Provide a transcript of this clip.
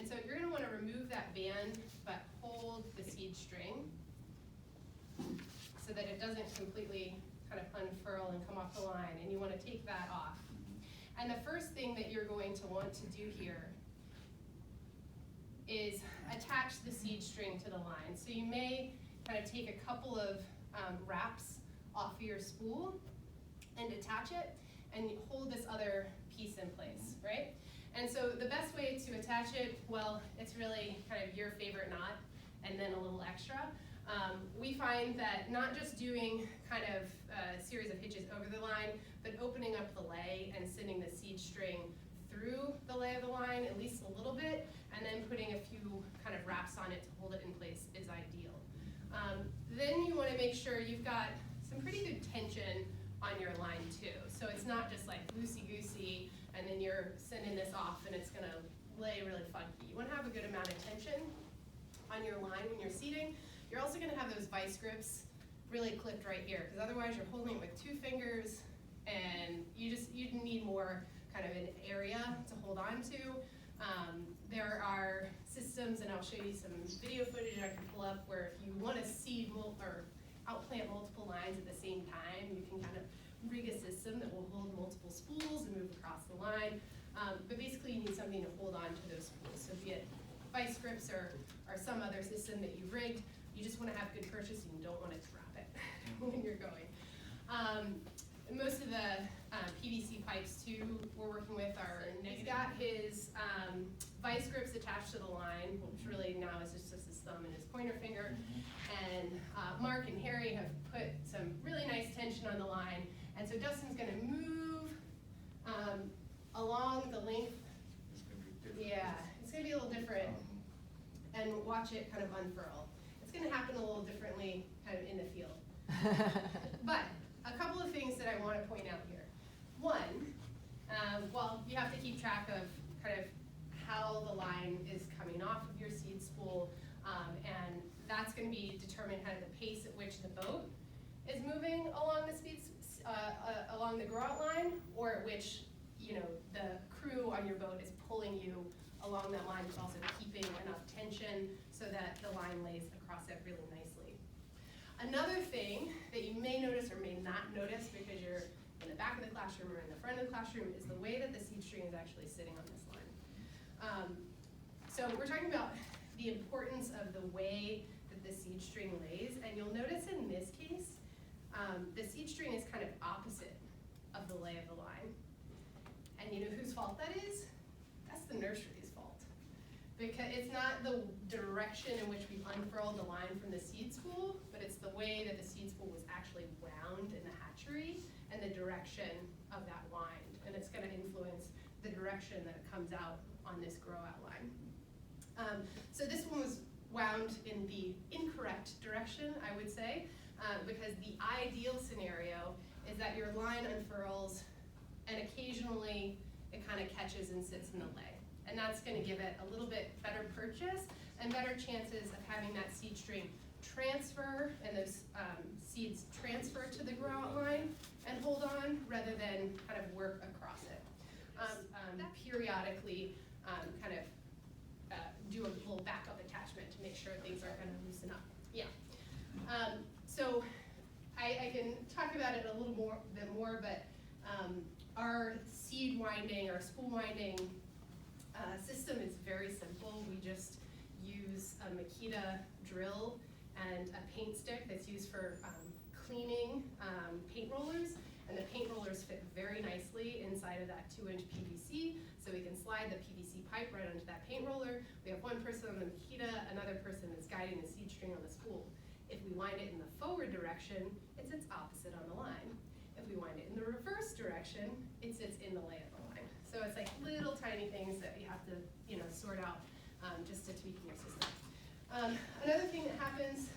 And so you're gonna wanna remove that band, but hold the seed string so that it doesn't completely kind of unfurl and come off the line, and you wanna take that off. And the first thing that you're going to want to do here is attach the seed string to the line. So you may kind of take a couple of wraps off of your spool and attach it and hold this other piece in place, right? And so the best way to attach it, well, it's really kind of your favorite knot and then a little extra. We find that not just doing kind of a series of hitches over the line, but opening up the lay and sending the seed string through the lay of the line at least a little bit, and then putting a few kind of wraps on it to hold it in place is ideal. Then you want to make sure you've got some pretty good tension on your line too. So it's not just like loosey-goosey and then you're sending this off and it's going to lay really funky. You want to have a good amount of tension on your line when you're seating. You're also going to have those vice grips really clipped right here, because otherwise you're holding it with 2 fingers and you need more kind of an area to hold on to. There are systems, and I'll show you some video footage I can pull up, where if you want to seed or outplant multiple lines at the same time, you can kind of rig a system that will hold multiple spools and move across the line. But basically you need something to hold on to those spools. So be it vice grips or some other system that you've rigged, you just want to have good purchase and you don't want to drop it when you're going. Most of the PVC pipes too we're working with are, he's got his vice grips attached to the line, which really now is just his thumb and his pointer finger. And Mark and Harry have put some really nice tension on the line. And so Dustin's gonna move along the length. It's gonna be different. Yeah, it's gonna be a little different. And watch it kind of unfurl. It's gonna happen a little differently kind of in the field. But a couple of things that I want to point out here. One, well, you have to keep track of kind of how the line is coming off of your seed spool, and that's going to be determined kind of the pace at which the boat is moving along the along the grow-out line, or at which the crew on your boat is pulling you along that line, but also keeping enough tension so that the line lays across it really nicely. Another thing that you may notice or may not notice because you're in the back of the classroom or in the front of the classroom is the way that the seed string is actually sitting on this line. So we're talking about the importance of the way that the seed string lays, and you'll notice in this case, the seed string is kind of opposite of the lay of the line. And you know whose fault that is? That's the nursery's fault. Because it's not the direction in which we've unfurled the line from the seed spool, but it's the way that the seed spool was actually wound in the hatchery and the direction of that wind. And it's going to influence the direction that it comes out on this grow-out line. So this one was wound in the incorrect direction, I would say, because the ideal scenario is that your line unfurls and occasionally it kind of catches and sits in the lay. And that's going to give it a little bit better purchase and better chances of having that seed string transfer and those seeds transfer to the grow-out line and hold on rather than kind of work across it. Periodically kind of do a little backup attachment to make sure things are going to loosen up. Yeah. So I can talk about it a little bit more, but our seed winding, our spool winding system is very simple. We just use a Makita drill and a paint stick that's used for cleaning paint rollers, and the paint rollers fit very nicely inside of that 2-inch PVC, so we can slide the PVC pipe right onto that paint roller. We have one person on the Makita, another person is guiding the seed string on the spool. If we wind it in the forward direction, it sits opposite on the line. If we wind it in the reverse direction, it sits in the lay of the line. So it's like little tiny things that you have to sort out just to tweak your system. Another thing that happens